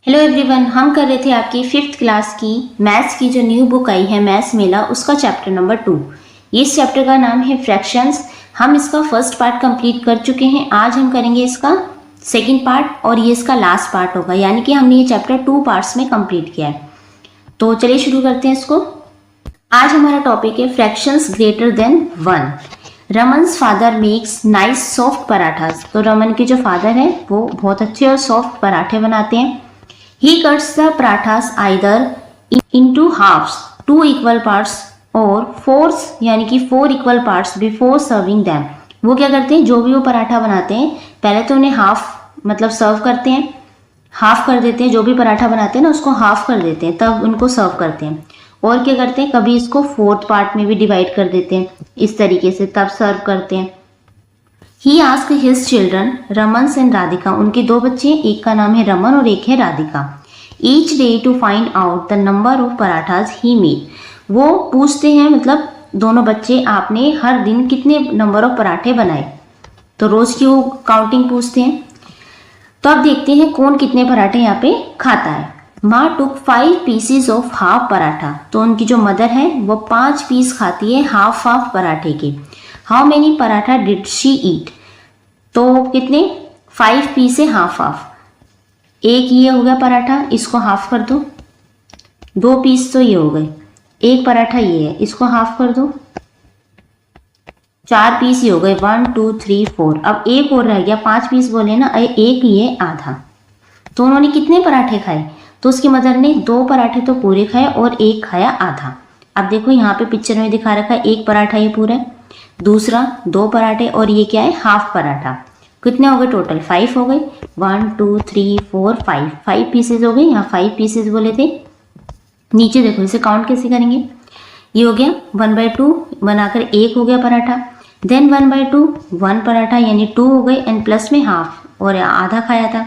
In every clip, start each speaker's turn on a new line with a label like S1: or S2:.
S1: Hello everyone, हम कर रहे थे आपकी 5th क्लास की मैथ्स की जो न्यू बुक आई है मैथ्स मेला, उसका चैप्टर नंबर 2। इस चैप्टर का नाम है फ्रैक्शंस। हम इसका फर्स्ट पार्ट कंप्लीट कर चुके हैं। आज हम करेंगे इसका सेकंड पार्ट और ये इसका लास्ट पार्ट होगा, यानी कि हमने ये चैप्टर 2 पार्ट्स में कंप्लीट किया है। तो चलिए शुरू करते हैं इसको। आज हमारा टॉपिक है fractions greater than 1। Raman's father makes nice soft parathas. तो रमन के जो फादर है वो बहुत अच्छे और सॉफ्ट पराठे बनाते हैं। He cuts the parathas either into halves, 2 equal parts or fours, यानी कि 4 equal parts before serving them। वो क्या करते हैं, जो भी वो पराठा बनाते हैं पहले तो उन्हें हाफ मतलब सर्व करते हैं, हाफ कर देते हैं। जो भी पराठा बनाते हैं ना उसको हाफ कर देते हैं, तब उनको सर्व करते हैं। और क्या करते हैं, कभी इसको 4th पार्ट में भी डिवाइड कर देते हैं इस तरीके से, तब सर्व करते हैं। He asked his children, Raman and Radhika, उनके 2 बच्चे, एक का नाम है रमन और एक है Radhika. Each day to find out the number of parathas he made। वो पूछते हैं, मतलब दोनों बच्चे, आपने हर दिन कितने नंबर ऑफ पराठे बनाए। तो रोज की वो काउंटिंग पूछते हैं। तो अब देखते हैं कौन कितने पराठे यहाँ पे खाता है। माँ टुक 5 पीसेज ऑफ हाफ पराठा। तो उनकी जो मदर है वो 5 पीस खाती है हाफ पराठे के। How many paratha did she eat. तो कितने, 5 पीस है हाफ। एक ये हो गया पराठा, इसको हाफ कर दो। 2 पीस तो ये हो गए। एक पराठा ये है, इसको हाफ कर दो। 4 पीस ये हो गए, 1 2 3 4। अब एक और रह गया, 5 पीस बोले ना, एक ये आधा। तो उन्होंने कितने पराठे खाए, तो उसकी मदर ने 2 पराठे तो पूरे खाए और एक खाया आधा। अब देखो यहाँ पे पिक्चर में दिखा रखा है, एक पराठा ये पूरा है, दूसरा 2 पराठे और ये क्या है, हाफ पराठा। कितने हो गए टोटल, 5 हो गए। 1 2 3 4 5 पीसेज हो गए। यहाँ 5 पीसेज बोले थे। नीचे देखो इसे काउंट कैसे करेंगे। ये हो गया 1/2 बनाकर एक हो गया पराठा। देन 1/2 1 पराठा यानी 2 हो गए, एंड प्लस में हाफ और आधा खाया था।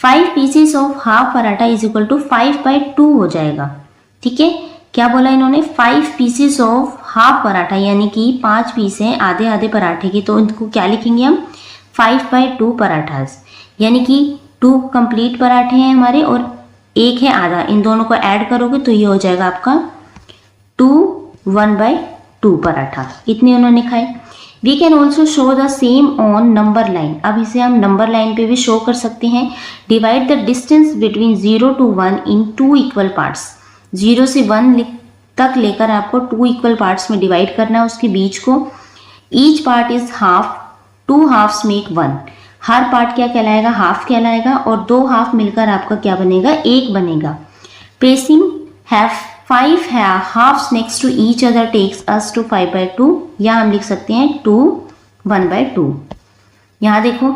S1: 5 pieces of half paratha is equal to 5/2 हो जाएगा। ठीक है, क्या बोला इन्होंने, 5 पीसेस ऑफ हाफ पराठा यानी कि 5 पीस है आधे आधे पराठे की। तो इनको क्या लिखेंगे हम, 5/2 पराठास, यानी कि 2 कंप्लीट पराठे हैं हमारे और एक है आधा। इन दोनों को ऐड करोगे तो ये हो जाएगा आपका 2 1/2 पराठा। इतने उन्होंने खाए। We can also show the same on number line. अब इसे हम नंबर लाइन पे भी शो कर सकते हैं। Divide the distance between 0 to 1 in 2 equal parts. 0 से 1 तक लेकर आपको 2 इक्वल पार्ट्स में डिवाइड करना है उसके बीच को। Each part is half, 2 halves make 1। हर पार्ट क्या कहलाएगा, हाफ कहलाएगा, और 2 हाफ मिलकर आपका क्या बनेगा, एक बनेगा। Placing have 5 halves next to each other takes us to 5/2। या हम लिख सकते हैं 2 1/2। यहाँ देखो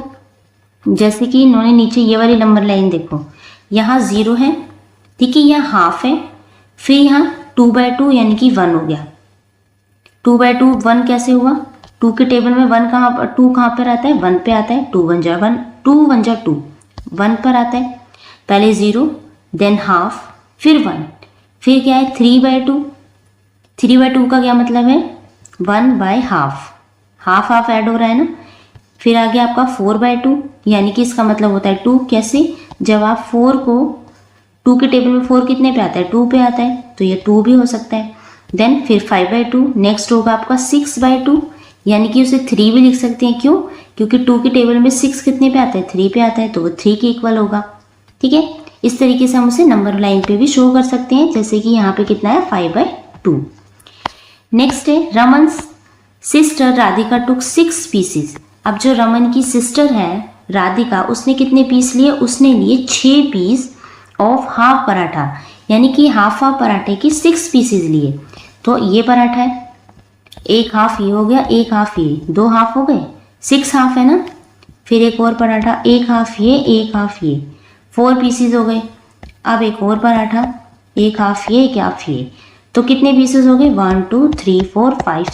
S1: जैसे कि इन्होंने नीचे ये वाली नंबर लाइन देखो, यहाँ 0 है, ठीक है, यहाँ हाफ है, फिर यहाँ 2/2 यानी कि 1 हो गया। 2/2 1 कैसे हुआ, 2 के टेबल में 1 कहाँ पर, 2 कहाँ पर आता है, 1 पे आता है। 2 1 जा 1, 2 1 जा 2, 1 पर आता है। पहले 0 देन हाफ फिर 1, फिर क्या है 3/2। 3/2 का क्या मतलब है, 1/2, हाफ ऐड हो रहा है ना। फिर आ गया आपका 4/2 यानी कि इसका मतलब होता है 2। कैसे, जब आप 4 को 2 के टेबल में 4 कितने पे आता है, 2 पे आता है, तो ये 2 भी हो सकता है। देन फिर 5/2। नेक्स्ट होगा आपका 6/2 यानी कि उसे 3 भी लिख सकते हैं। क्यों, क्योंकि 2 के टेबल में 6 कितने पे आता है, 3 पे आता है, तो वो 3 के इक्वल होगा। ठीक है, इस तरीके से हम उसे नंबर लाइन पे भी शो कर सकते हैं, जैसे कि यहाँ पे कितना है 5/2। नेक्स्ट है रमन सिस्टर राधिका टुक 6 पीसेस। अब जो रमन की सिस्टर है राधिका, उसने कितने पीस लिए, उसने लिए 6 पीस ऑफ हाफ पराठा, यानी कि हाफ पराठे की 6 पीसेज लिए। तो ये पराठा है, एक हाफ ये हो गया, एक हाफ ये, 2 हाफ हो गए, 6 हाफ है ना। फिर एक और पराठा, एक हाफ ये, एक हाफ ये, 4 पीसेज हो गए। अब एक और पराठा, एक हाफ ये, एक हाफ ये, तो कितने पीसेज हो गए, 1 2 3 4 5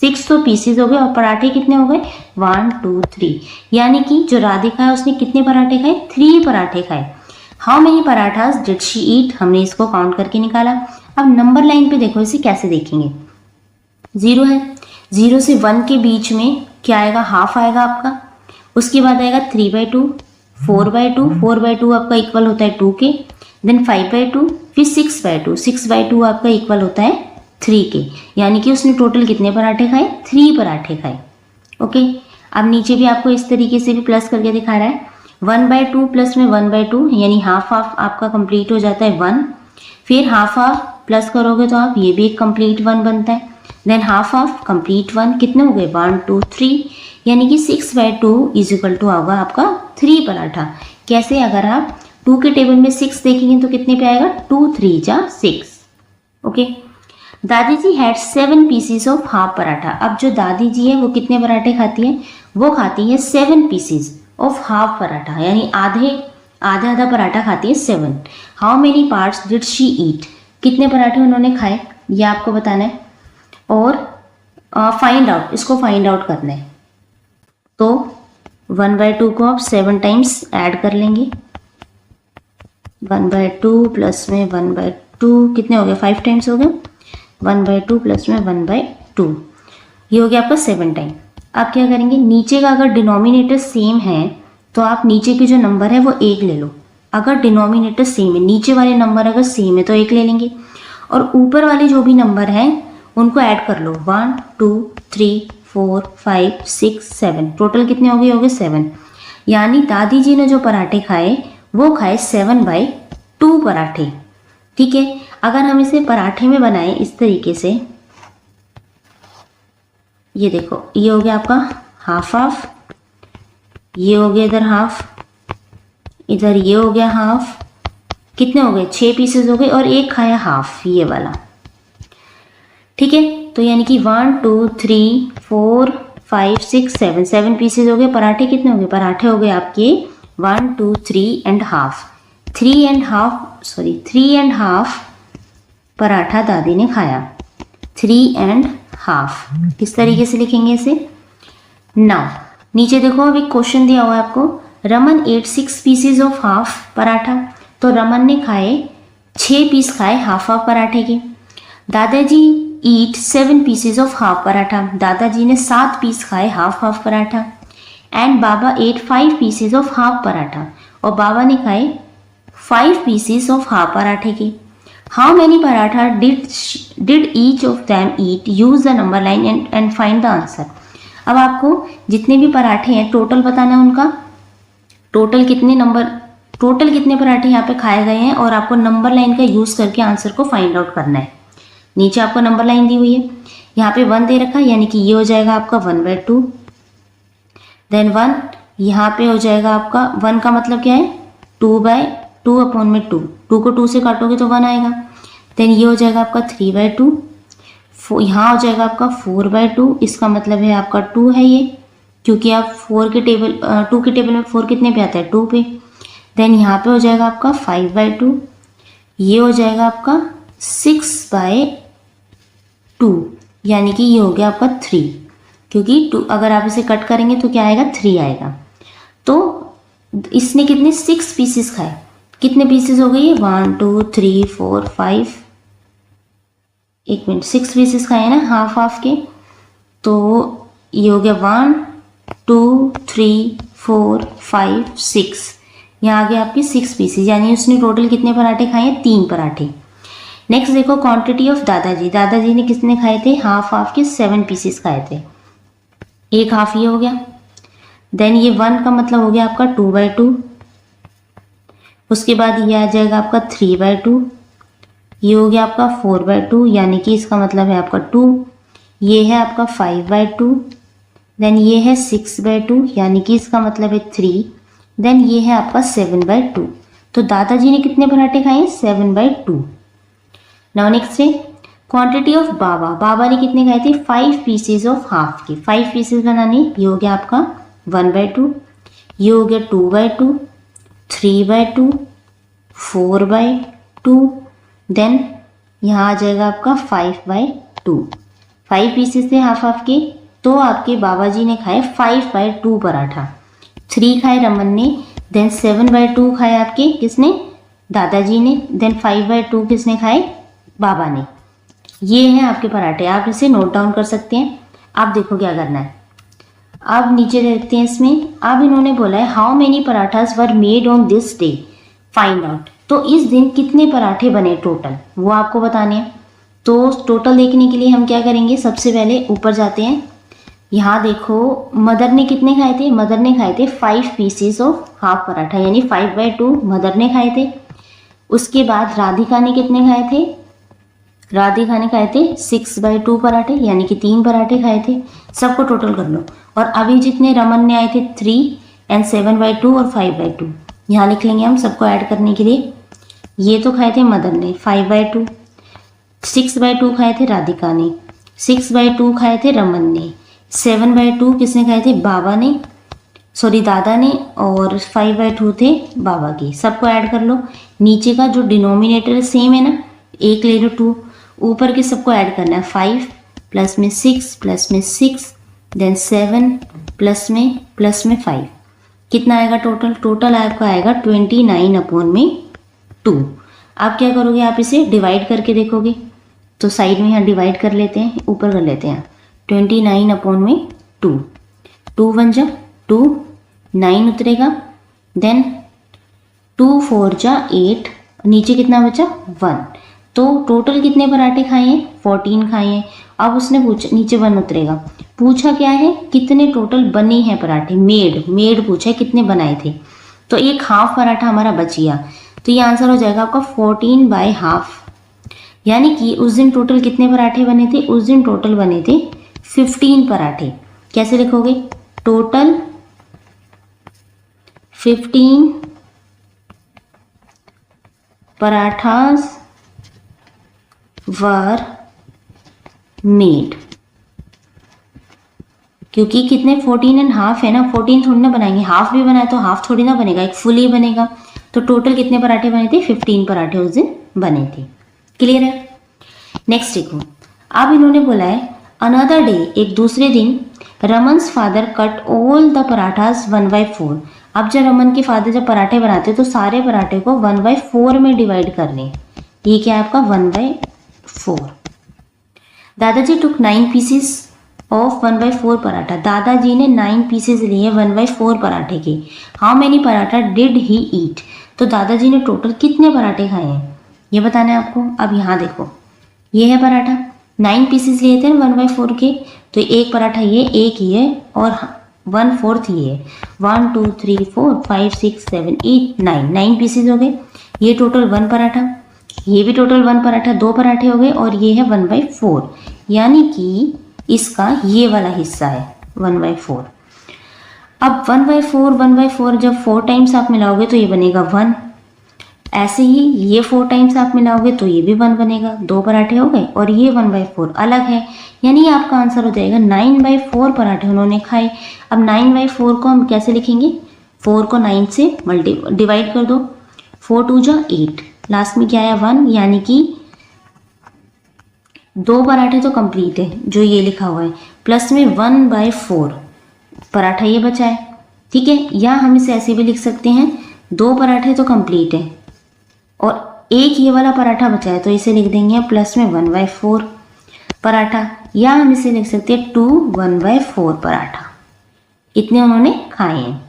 S1: 6 तो पीसेज हो गए। और पराठे कितने हो गए, 1 2 3, यानी कि जो राधिका है उसने कितने पराठे खाए, 3 पराठे खाए। How many parathas did she eat, हमने इसको काउंट करके निकाला। अब नंबर लाइन पे देखो इसे कैसे देखेंगे। 0 है, 0 से 1 के बीच में क्या आएगा, हाफ आएगा आपका। उसके बाद आएगा 3/2, 4/2, 4/2 आपका इक्वल होता है 2 के, देन 5/2, फिर 6/2, 6/2 आपका इक्वल होता है 3 के, यानी कि उसने टोटल कितने पराठे खाए, 3 पराठे खाए। ओके, अब नीचे भी आपको इस तरीके से भी प्लस करके दिखा रहा है। 1/2 प्लस में 1/2 यानी हाफ हाफ आपका कंप्लीट हो जाता है 1, फिर हाफ हाफ प्लस करोगे तो आप ये भी एक कंप्लीट 1 बनता है, देन हाफ हाफ कंप्लीट 1, कितने हो गए 1 2 3, यानी कि 6/2 इज इक्वल टू होगा आपका 3 पराठा। कैसे, अगर आप 2 के टेबल में 6 देखेंगे तो कितने पे आएगा, 2 3 जा 6। ओके, दादी जी had 7 pieces of half paratha. अब जो दादी जी है वो कितने पराठे खाती है, वो खाती है 7 पीसीज ऑफ हाफ पराठा, यानी आधा आधा पराठा खाती है 7। How many parts did she eat, कितने पराठे उन्होंने खाए ये आपको बताना है, और फाइंड आउट, इसको फाइंड आउट करना है। तो 1/2 को आप 7 टाइम्स ऐड कर लेंगे, 1/2 प्लस में 1/2 कितने हो गए, 5 टाइम्स हो गए, 1/2 प्लस में 1/2 ये हो गया आपका 7 टाइम। आप क्या करेंगे, नीचे का अगर डिनोमिनेटर सेम है तो आप नीचे के जो नंबर है वो 1 ले लो। अगर डिनोमिनेटर सेम है, नीचे वाले नंबर अगर सेम है तो 1 ले लेंगे, और ऊपर वाले जो भी नंबर हैं उनको ऐड कर लो, 1 2 3 4 5 6 7, टोटल कितने हो गए 7, यानी दादी जी ने जो पराठे खाए वो खाए 7/2 पराठे। ठीक है, अगर हम इसे पराठे में बनाएं इस तरीके से, ये देखो ये हो गया आपका हाफ हाफ, ये हो गया इधर हाफ, इधर ये हो गया हाफ, कितने हो गए 6 पीसेस हो गए, और एक खाया हाफ ये वाला। ठीक है, तो यानी कि 1 2 3 4 5 6 7 पीसेस हो गए। पराठे कितने हो गए, पराठे हो गए आपके 1 2 3 and half, 3 and half paratha दादी ने खाया, 3 एंड हाफ। किस तरीके से लिखेंगे इसे, नाउ नीचे देखो अब एक क्वेश्चन दिया हुआ है आपको, Raman ate 6 pieces of half paratha, तो रमन ने खाए 6 पीस खाए हाफ हाफ पराठे के। Dadaji eat 7 pieces of half paratha, Dadaji ने 7 पीस खाए half half paratha. And Baba ate 5 pieces of half paratha, और बाबा ने खाए 5 पीसेज ऑफ हाफ पराठे के। How many paratha did each of them eat, use the number line and find the answer. अब आपको जितने भी पराठे हैं टोटल बताना है उनका, टोटल कितने पराठे यहाँ पे खाए गए हैं, और आपको नंबर लाइन का यूज करके आंसर को फाइंड आउट करना है। नीचे आपको नंबर लाइन दी हुई है, यहाँ पे 1 दे रखा है, यानी कि ये हो जाएगा आपका 1/2, देन 1 यहाँ पे हो जाएगा आपका 1 का मतलब क्या है 2/2 अपॉन में 2 को 2 से काटोगे तो 1 आएगा। देन ये हो जाएगा आपका 3/2, यहाँ हो जाएगा आपका 4/2, इसका मतलब है आपका 2 है ये, क्योंकि आप 2 के टेबल में 4 कितने पे आता है 2 पे। देन यहाँ पे हो जाएगा आपका 5/2, ये हो जाएगा आपका 6/2, यानी कि ये हो गया आपका 3, क्योंकि 2 अगर आप इसे कट करेंगे तो क्या आएगा 3 आएगा। तो इसने कितने 6 पीसेस खाए, कितने पीसेस हो गए 1 2 3 4 5, एक मिनट 6 पीसेस खाए ना हाफ हाफ के, तो ये हो गया 1 2 3 4 5 6, यहाँ आ गया आपके 6 पीसेस, यानी उसने टोटल कितने पराठे खाए हैं 3 पराठे। नेक्स्ट देखो क्वांटिटी ऑफ दादाजी, दादाजी ने कितने खाए थे हाफ हाफ के 7 पीसेस खाए थे, एक हाफ ये हो गया। देन ये 1 का मतलब हो गया आपका 2/2, उसके बाद ये आ जाएगा आपका 3/2, ये हो गया आपका 4/2, यानी कि इसका मतलब है आपका 2, ये है आपका 5/2, देन ये है 6/2, यानी कि इसका मतलब है 3, देन ये है आपका 7/2। तो दादाजी ने कितने पराठे खाए 7/2। नाउ नेक्स्ट है क्वांटिटी ऑफ बाबा, बाबा ने कितने खाए थे 5 पीसेज ऑफ हाफ के, 5 पीसेज बनाने, ये हो गया आपका 1/2, ये हो गया 2/2, 3/2, 4/2, देन यहाँ आ जाएगा आपका 5/2। 5 पीसेस थे हाफ हाफ के, तो आपके बाबा जी ने खाए 5/2 पराठा। 3 खाए रमन ने, देन 7/2 खाए आपके किसने दादाजी ने, देन 5/2 किसने खाए बाबा ने। ये हैं आपके पराठे, आप इसे नोट डाउन कर सकते हैं। आप देखो क्या करना है, अब नीचे देखते हैं इसमें, अब इन्होंने बोला है how many parathas were made on this day, find out. तो इस दिन कितने पराठे बने टोटल, वो आपको बताने हैं। तो टोटल देखने के लिए हम क्या करेंगे, सबसे पहले ऊपर जाते हैं। यहाँ देखो मदर ने कितने खाए थे, मदर ने खाए थे 5 पीसीस ऑफ हाफ पराठा, यानी 5/2 मदर ने खाए थे। उसके बाद राधिका ने कितने खाए थे, राधिका ने खाए थे 6/2 पराठे, यानी कि 3 पराठे खाए थे। सबको टोटल कर लो। और अभी जितने रमन ने आए थे 3 एंड 7/2 और 5/2, यहाँ लिख लेंगे हम सबको ऐड करने के लिए। ये तो खाए थे मदर ने 5/2, 6/2 खाए थे राधिका ने, 6/2 खाए थे रमन ने, 7/2 किसने खाए थे, बाबा ने, सॉरी दादा ने, और 5/2 थे बाबा के। सबको ऐड कर लो। नीचे का जो डिनोमिनेटर सेम है ना, एक ले लो 2, ऊपर के सबको ऐड करना है। 5 प्लस में 6 प्लस में 6 देन 7 प्लस में 5, कितना आएगा टोटल, टोटल आपका आएगा 29/2। आप क्या करोगे, आप इसे डिवाइड करके देखोगे। तो साइड में यहाँ डिवाइड कर लेते हैं, ऊपर कर लेते हैं 29/2, 2 1 जा 2, 9 उतरेगा, देन 2 4 जा 8, नीचे कितना बचा 1। तो टोटल कितने पराठे खाए हैं, 14 खाए हैं। अब उसने पूछा, नीचे 1 उतरेगा, पूछा क्या है कितने टोटल बने हैं पराठे, मेड पूछा है कितने बनाए थे। तो एक हाफ पराठा हमारा बच गया, तो ये आंसर हो जाएगा आपका 14/2। यानी कि उस दिन टोटल कितने पराठे बने थे, उस दिन टोटल बने थे 15 पराठे। कैसे लिखोगे, टोटल 15 पराठास वर मेड, क्योंकि कितने 14.5 है ना, 14 थोड़ी ना बनाएंगे, हाफ भी बनाए तो हाफ थोड़ी ना बनेगा, एक फुल ही बनेगा। तो टोटल कितने पराठे बने थे, 15 पराठे उस दिन बने थे। क्लियर है। नेक्स्ट देखो, अब इन्होंने बोला है अनदर डे, एक दूसरे दिन, Raman's father cut all the parathas 1/4। अब जब रमन के फादर जब पराठे बनाते तो सारे पराठे को 1/4 में डिवाइड कर लें। ये क्या है आपका 1/4। दादाजी टुक 9 पीसेस ऑफ 1/4 पराठा, दादाजी ने 9 पीसेस लिए 1/4 पराठे के। How many paratha did he eat, तो दादाजी ने टोटल कितने पराठे खाए हैं ये बताना है आपको। अब यहाँ देखो, ये है पराठा, 9 पीसेस लिए थे 1/4 के, तो एक पराठा ये, एक ये, और 1/4 ये है। 1 2 3 4 5 6 7 8 9 पीसेस हो गए। ये टोटल 1 पराठा, ये भी टोटल 1 पराठा, 2 पराठे हो गए, और ये है 1/4, यानी कि इसका ये वाला हिस्सा है 1/4। अब 1/4 जब 4 टाइम्स आप मिलाओगे तो ये बनेगा 1। ऐसे ही ये 4 टाइम्स आप मिलाओगे तो ये भी 1 बनेगा, 2 पराठे हो गए, और ये 1/4 अलग है, यानी आपका आंसर हो जाएगा 9/4 पराठे उन्होंने खाए। अब 9/4 को हम कैसे लिखेंगे, 4 को 9 से डिवाइड कर दो, 4 2 जा 8, लास्ट में क्या आया 1, यानी कि 2 पराठे तो कंप्लीट है जो ये लिखा हुआ है, प्लस में 1/4 पराठा ये बचा है। ठीक है, या हम इसे ऐसे भी लिख सकते हैं, 2 पराठे तो कंप्लीट है और एक ये वाला पराठा बचा है, तो इसे लिख देंगे प्लस में 1/4 पराठा, या हम इसे लिख सकते हैं 2 1/4 पराठा, इतने उन्होंने खाए हैं।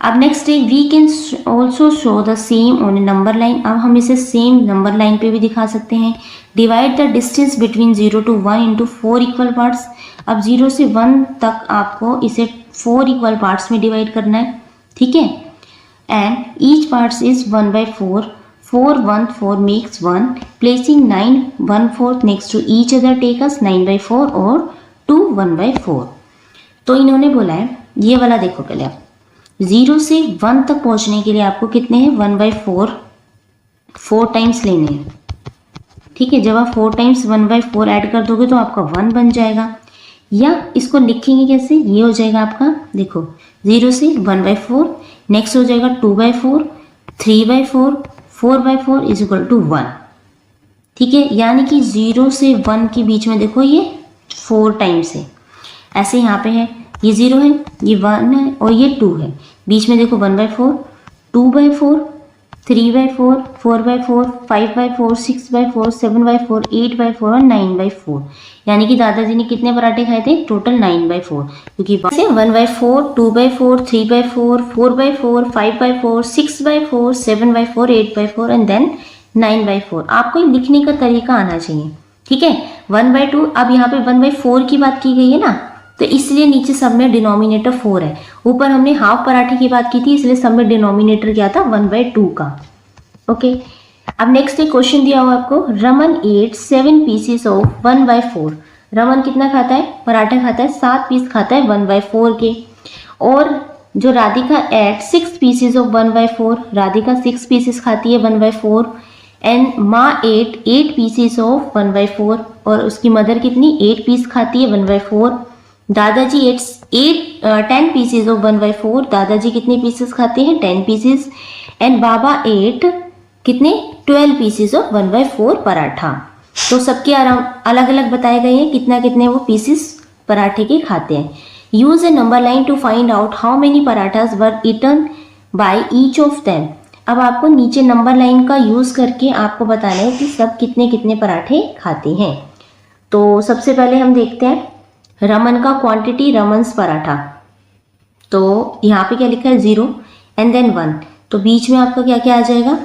S1: अब नेक्स्ट है, we can also show the same on a number line. अब हम इसे सेम नंबर लाइन पे भी दिखा सकते हैं। Divide the distance between 0 to 1 into 4 equal parts. अब 0 से 1 तक आपको इसे 4 इक्वल पार्ट्स में डिवाइड करना है, ठीक है। And each parts is 1/4, 4 1 4 makes 1, placing 9 1/4 next to each other take us 9/4 और 2 1/4। तो इन्होंने बोला है, ये वाला देखो पहले आप, 0 से 1 तक पहुंचने के लिए आपको कितने हैं 1/4 4 टाइम्स लेने हैं, ठीक है। जब आप 4 टाइम्स 1/4 ऐड कर दोगे तो आपका 1 बन जाएगा। या इसको लिखेंगे कैसे, ये हो जाएगा आपका, देखो 0 से 1/4, नेक्स्ट हो जाएगा 2/4, 3/4, 4/4 इज इक्वल टू 1, ठीक है। यानी कि 0 से 1 के बीच में देखो ये 4 टाइम्स है। ऐसे यहाँ पे है, ये 0 है, ये 1 है और ये 2 है, बीच में देखो 1/4, 2/4, 3/4, 4/4, 5/4, 6/4, 7/4, 8/4 और 9/4। यानी कि दादाजी ने कितने पराठे खाए थे? टोटल 9/4। क्योंकि से 1/4, 2/4, 3/4, 4/4, 5/4, 6/4, 7/4, 8/4 एंड देन 9/4। आपको लिखने का तरीका आना चाहिए, ठीक है। 1/2, अब यहाँ पे 1/4 की बात की गई है ना, तो इसलिए नीचे सब में डिनोमिनेटर 4 है। ऊपर हमने हाफ पराठे की बात की थी, इसलिए सब में डिनोमिनेटर क्या था? 1/2 का। ओके, अब नेक्स्ट एक क्वेश्चन दिया हुआ आपको, Raman ate 7 pieces of 1/4। Raman कितना खाता है? पराठा खाता है 7 पीस खाता है 1/4 के। और जो Radhika ate 6 pieces of 1/4, Radhika 6 pieces खाती है 1/4। एंड माँ एट 8 पीसेस ऑफ 1/4, और उसकी मदर कितनी? 8 पीस खाती है 1/4। दादाजी एट्स 10 पीसेस ऑफ 1/4, दादाजी कितने पीसेस खाते हैं? 10 पीसेस। एंड बाबा एट कितने? 12 पीसेस ऑफ 1/4 पराठा। तो सबके अलग अलग बताए गए हैं कितना कितने वो पीसेस पराठे के खाते हैं। Use a number line to find out how many parathas were eaten by each of them. अब आपको नीचे नंबर लाइन का यूज करके आपको बताना है कि सब कितने कितने पराठे खाते हैं। तो सबसे पहले हम देखते हैं रमन का क्वांटिटी, रमन्स पराठा। तो यहाँ पे क्या लिखा है? 0 एंड देन 1। तो बीच में आपका क्या क्या आ जाएगा?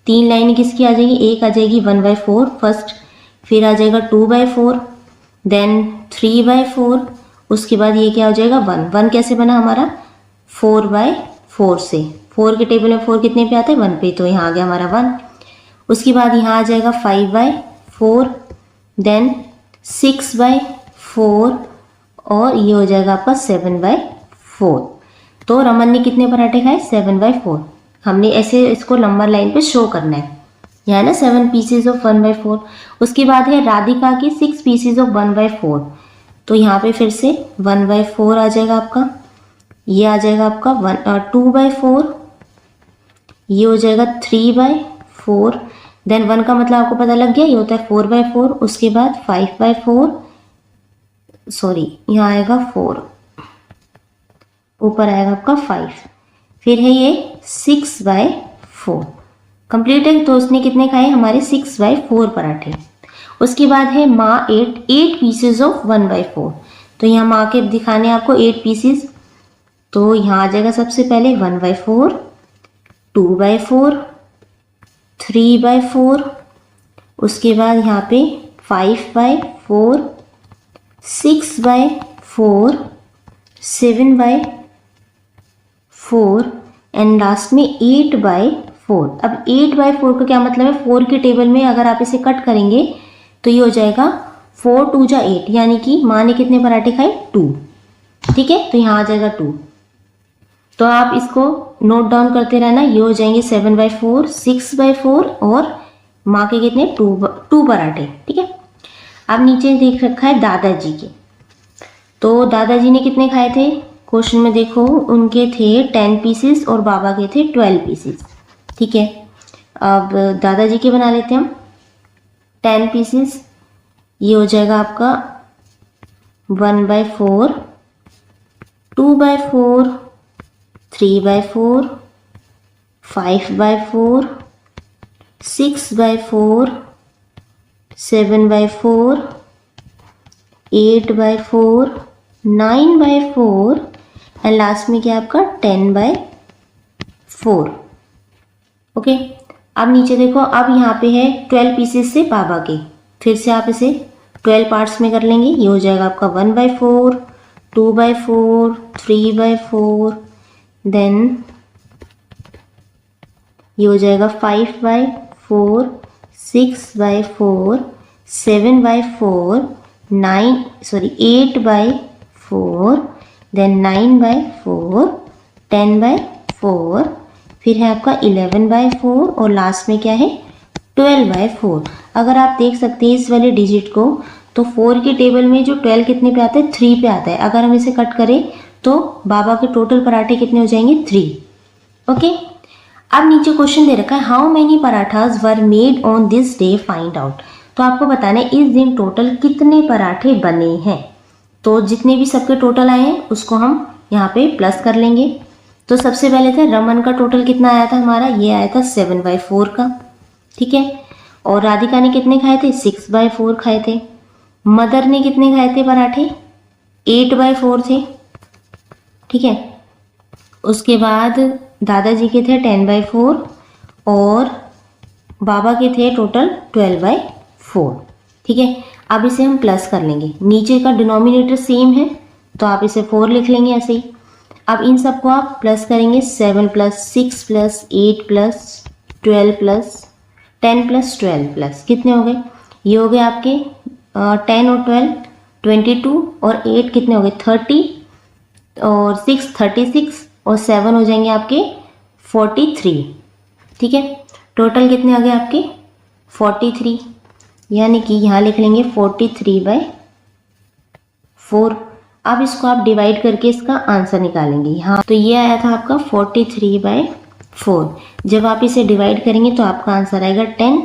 S1: 3 लाइन किसकी आ जाएगी? एक आ जाएगी 1/4 फर्स्ट, फिर आ जाएगा 2/4, देन 3/4, उसके बाद ये क्या हो जाएगा? 1। 1 कैसे बना हमारा? 4/4 से। 4 के टेबल में 4 कितने पे आता है? 1 पे, तो यहाँ आ गया हमारा 1। उसके बाद यहाँ आ जाएगा 5/4, देन 6/4, और ये हो जाएगा आपका 7/4। तो रमन ने कितने पराठे खाए? 7/4। हमने ऐसे इसको नंबर लाइन पे शो करना है, यहाँ ना 7 पीसेज ऑफ 1/4। उसके बाद है राधिका के 6 पीसेज ऑफ 1/4। तो यहाँ पे फिर से 1/4 आ जाएगा आपका, ये आ जाएगा आपका 2/4, ये हो जाएगा 3/4। देन 1 का मतलब आपको पता लग गया, ये होता है 4/4। उसके बाद 5/4, सॉरी यहाँ आएगा 4, ऊपर आएगा आपका 5, फिर है ये 6/4। कंप्लीट है। तो उसने कितने खाए? हमारे 6/4 पराठे। उसके बाद है माँ 8 पीसेज ऑफ 1/4। तो यहाँ माँ के दिखाने आपको 8 पीसेज, तो यहाँ आ जाएगा सबसे पहले 1/4, 2/4, 3/4, उसके बाद यहाँ पे 5/4, 6/4, 7/4 एंड लास्ट में 8/4। अब 8/4 का क्या मतलब है? 4 के टेबल में अगर आप इसे कट करेंगे तो ये हो जाएगा 4 2 जा 8, यानी कि माँ ने कितने पराठे खाए? 2। ठीक है, तो यहाँ आ जाएगा 2। तो आप इसको नोट डाउन करते रहना, ये हो जाएंगे 7/4, 6/4 और माँ के कितने? 2 पराठे। ठीक है, अब नीचे देख रखा है दादाजी के। तो दादाजी ने कितने खाए थे? क्वेश्चन में देखो, उनके थे 10 पीसेस और बाबा के थे 12 पीसेस। ठीक है, अब दादाजी के बना लेते हैं हम। 10 पीसेस, ये हो जाएगा आपका 1/4, 2/4, 3/4, 5/4, 6/4, 7/4, 8/4, 9/4 एंड लास्ट में क्या आपका 10/4। ओके, अब नीचे देखो, अब यहाँ पे है 12 पीसेस से बाबा के। फिर से आप इसे 12 पार्ट्स में कर लेंगे। ये हो जाएगा आपका 1/4, 2/4, 3/4, देन ये हो जाएगा 5/4, 6/4, 7/4, 8/4, देन 9/4, 10/4, फिर है आपका 11/4 और लास्ट में क्या है? 12/4। अगर आप देख सकते हैं इस वाले डिजिट को, तो 4 के टेबल में जो 12 कितने पे आता है? 3 पे आता है। अगर हम इसे कट करें तो बाबा के टोटल पराठे कितने हो जाएंगे? 3। ओके, अब नीचे क्वेश्चन दे रखा है, how many parathas were made on this day, find out. तो आपको बताना है इस दिन टोटल कितने पराठे बने हैं। तो जितने भी सबके टोटल आए हैं उसको हम यहाँ पे प्लस कर लेंगे। तो सबसे पहले था रमन का टोटल कितना आया था हमारा, ये आया था 7/4 का, ठीक है। और राधिका ने कितने खाए थे, 6/4 खाए थे। मदर ने कितने खाए थे पराठे, 8/4 थे, ठीक है। उसके बाद दादाजी के थे 10/4 और बाबा के थे टोटल 12/4, ठीक है। अब इसे हम प्लस कर लेंगे, नीचे का डिनोमिनेटर सेम है तो आप इसे 4 लिख लेंगे ऐसे ही। अब इन सबको आप प्लस करेंगे, 7 plus 6 plus 8 plus 12 plus 10 plus 12 plus कितने हो गए, ये हो गए आपके 10 और 12 22 और 8 कितने हो गए 30 और 6 36 और 7 हो जाएंगे आपके 43, ठीक है। टोटल कितने आ गए आपके 43, यानी कि यहाँ लिख लेंगे 43/4। अब इसको आप डिवाइड करके इसका आंसर निकालेंगे यहाँ, तो ये आया था आपका 43/4। जब आप इसे डिवाइड करेंगे तो आपका आंसर आएगा 10,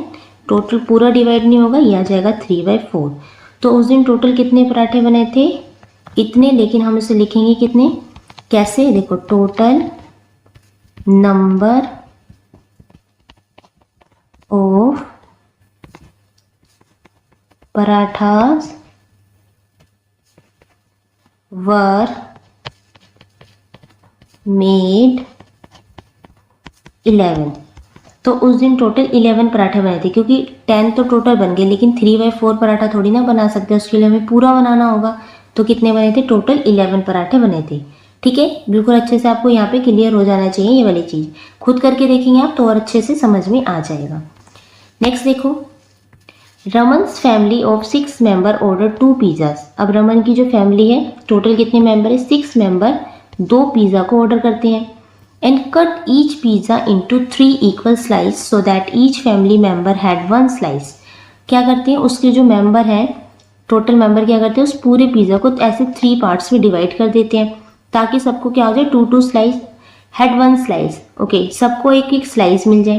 S1: टोटल पूरा डिवाइड नहीं होगा, ये आ जाएगा 3/4। तो उस दिन टोटल कितने पराठे बने थे, इतने, लेकिन हम इसे लिखेंगे कितने, कैसे, देखो total number of parathas were made 11। तो उस दिन टोटल 11 पराठे बने थे, क्योंकि 10 तो टोटल बन गए, लेकिन 3/4 पराठा थोड़ी ना बना सकते, उसके लिए हमें पूरा बनाना होगा। तो कितने बने थे, टोटल 11 पराठे बने थे, ठीक है। बिल्कुल अच्छे से आपको यहाँ पे क्लियर हो जाना चाहिए, ये वाली चीज़ खुद करके देखेंगे आप तो और अच्छे से समझ में आ जाएगा। नेक्स्ट देखो, Raman's family of 6 member order 2 pizzas. अब रमन की जो फैमिली है टोटल कितने मेंबर है, 6 मेंबर 2 पिज़्ज़ा को ऑर्डर करते हैं। And cut each pizza into 3 equal slice so that each family member had 1 slice. क्या करते हैं, उसके जो मेंबर हैं टोटल मेंबर क्या करते हैं, उस पूरे पिज़्ज़ा को ऐसे 3 पार्ट्स में डिवाइड कर देते हैं ताकि सबको क्या हो जाए, 2 स्लाइस, हैड 1 स्लाइस, ओके, सबको एक एक स्लाइस मिल जाए,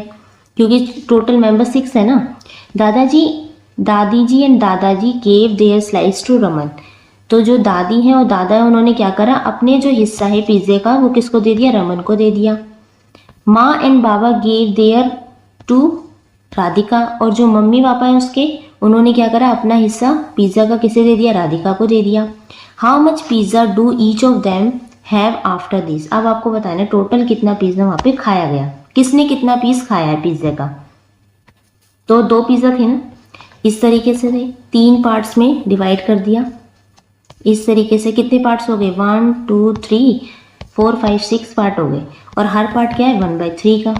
S1: क्योंकि टोटल मेंबर 6 है ना। Dadaji, Dadi ji and Dadaji gave their slice to Raman. तो जो दादी हैं और दादा है उन्होंने क्या करा, अपने जो हिस्सा है पिज़्ज़े का वो किसको दे दिया, रमन को दे दिया। Maa and Baba gave their to Radhika, और जो मम्मी पापा हैं उसके, उन्होंने क्या करा, अपना हिस्सा पिज़्ज़ा का किसे दे दिया, राधिका को दे दिया। How much pizza do each of them have after this. अब आपको बताना टोटल कितना पिज़्ज़ा वहाँ पे खाया गया, किसने कितना पीस खाया है पिज़्ज़े का। तो 2 पिज़्ज़ा थे ना, इस तरीके से थे, 3 पार्ट्स में डिवाइड कर दिया। इस तरीके से कितने पार्ट्स हो गए, 1 2 3 4 5 6 पार्ट हो गए, और हर पार्ट क्या है 1/3 का,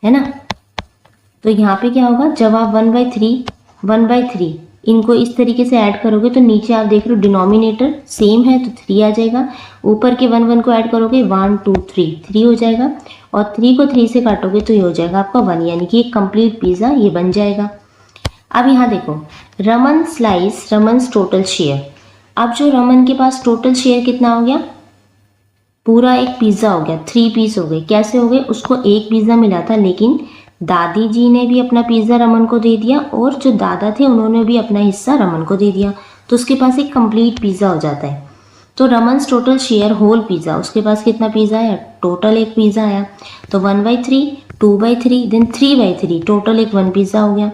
S1: है ना। तो यहाँ पे क्या होगा, जब आप 1/3 इनको इस तरीके से ऐड करोगे तो नीचे आप देख रहे हो डिनोमिनेटर सेम है तो 3 आ जाएगा, ऊपर के 1 को ऐड करोगे 1 2 3 हो जाएगा, और 3 को 3 से काटोगे तो ये हो जाएगा आपका 1, यानी कि एक कंप्लीट पिज़्ज़ा ये बन जाएगा। अब यहाँ देखो, रमन स्लाइस रमन्स टोटल शेयर। अब जो रमन के पास टोटल शेयर कितना हो गया, पूरा एक पिज़्ज़ा हो गया, 3 पीस हो गए। कैसे हो गए, उसको एक पिज़्ज़ा मिला था, लेकिन दादी जी ने भी अपना पिज़्ज़ा रमन को दे दिया और जो दादा थे उन्होंने भी अपना हिस्सा रमन को दे दिया, तो उसके पास एक कंप्लीट पिज़्ज़ा हो जाता है। तो रमन्स टोटल शेयर होल पिज़्ज़ा, उसके पास कितना पिज़्ज़ा आया, टोटल एक पिज़्ज़ा आया। तो 1/3 2/3 देन 3/3, टोटल एक 1 पिज़्ज़ा हो गया।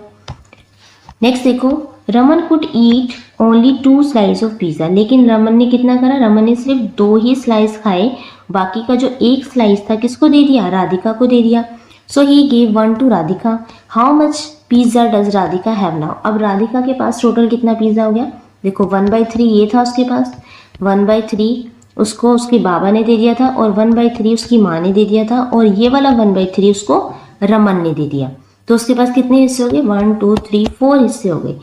S1: नेक्स्ट देखो, Raman could eat only 2 slice of pizza. लेकिन रमन ने कितना करा, रमन ने सिर्फ 2 ही स्लाइस खाए, बाकी का जो एक स्लाइस था किसको दे दिया, राधिका को दे दिया। So he gave 1 to Radhika. How much pizza does Radhika have now. अब राधिका के पास टोटल कितना पिज़्ज़ा हो गया, देखो 1/3 ये था उसके पास, 1/3 उसको उसके बाबा ने दे दिया था, और 1/3 उसकी माँ ने दे दिया था, और ये वाला 1/3 उसको रमन ने दे दिया। तो उसके पास कितने हिस्से हो गए, 1 2 3 4 हिस्से हो गए।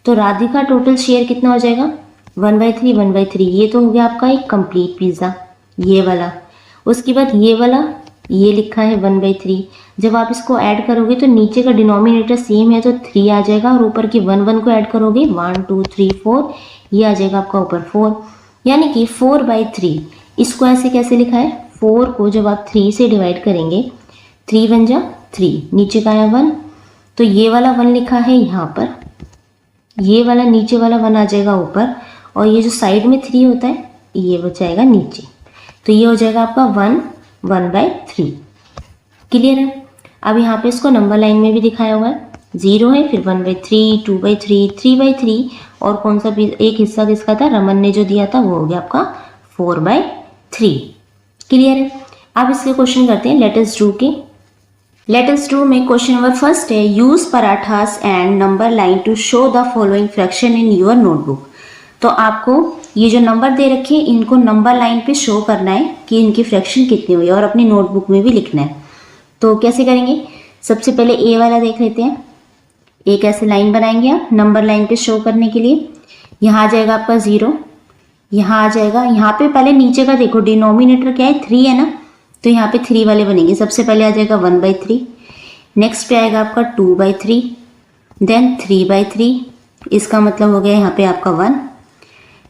S1: तो राधिका टोटल शेयर कितना हो जाएगा, 1/3 ये तो हो गया आपका एक कंप्लीट पिज़्ज़ा ये वाला। उसके बाद ये वाला, ये लिखा है 1/3, जब आप इसको ऐड करोगे तो नीचे का डिनोमिनेटर सेम है तो 3 आ जाएगा, और ऊपर के 1 को ऐड करोगे 1 2 3 4, ये आ जाएगा आपका ऊपर 4, यानी कि 4/3। इसको ऐसे कैसे लिखा है, 4 को जब आप 3 से डिवाइड करेंगे, 3 1 जा 3, नीचे का आया 1, तो ये वाला 1 लिखा है यहाँ पर, ये वाला नीचे वाला 1 आ जाएगा ऊपर, और ये जो साइड में 3 होता है ये बच जाएगा नीचे। तो ये हो जाएगा आपका 1/3। क्लियर है। अब यहाँ पे इसको नंबर लाइन में भी दिखाया हुआ है, 0 है, फिर 1/3, 2/3, 3/3 और कौन सा एक हिस्सा किसका था, रमन ने जो दिया था वो हो गया आपका 4/3। क्लियर है। अब इसके क्वेश्चन करते हैं लेट अस डू में क्वेश्चन नंबर फर्स्ट है, use parathas and number line to show the following fraction in your notebook. तो आपको ये जो नंबर दे रखे हैं इनको नंबर लाइन पे शो करना है कि इनकी फ्रैक्शन कितनी हुई और अपनी नोटबुक में भी लिखना है। तो कैसे करेंगे, सबसे पहले ए वाला देख लेते हैं। एक ऐसे लाइन बनाएंगे आप नंबर लाइन पे शो करने के लिए। यहाँ आ जाएगा आपका 0, यहाँ आ जाएगा, यहाँ पे पहले नीचे का देखो डिनोमिनेटर क्या है 3 है ना, तो यहाँ पे 3 वाले बनेंगे। सबसे पहले आ जाएगा 1/3, नेक्स्ट पे आएगा आपका 2/3, देन 3/3, इसका मतलब हो गया यहाँ पे आपका 1,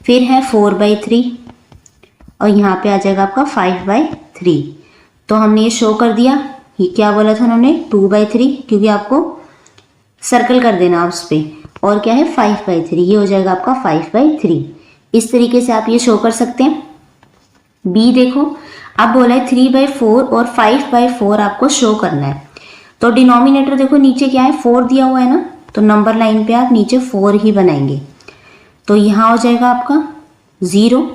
S1: फिर है 4/3 और यहाँ पे आ जाएगा आपका 5/3। तो हमने ये शो कर दिया। ये क्या बोला था उन्होंने, 2/3, क्योंकि आपको सर्कल कर देना उस पर, और क्या है 5/3, ये हो जाएगा आपका 5/3। इस तरीके से आप ये शो कर सकते हैं। बी देखो, अब बोला है 3/4 और 5/4 आपको शो करना है। तो डिनोमिनेटर देखो नीचे क्या है 4 दिया हुआ है ना, तो नंबर लाइन पे आप नीचे 4 ही बनाएंगे। तो यहाँ हो जाएगा आपका 0,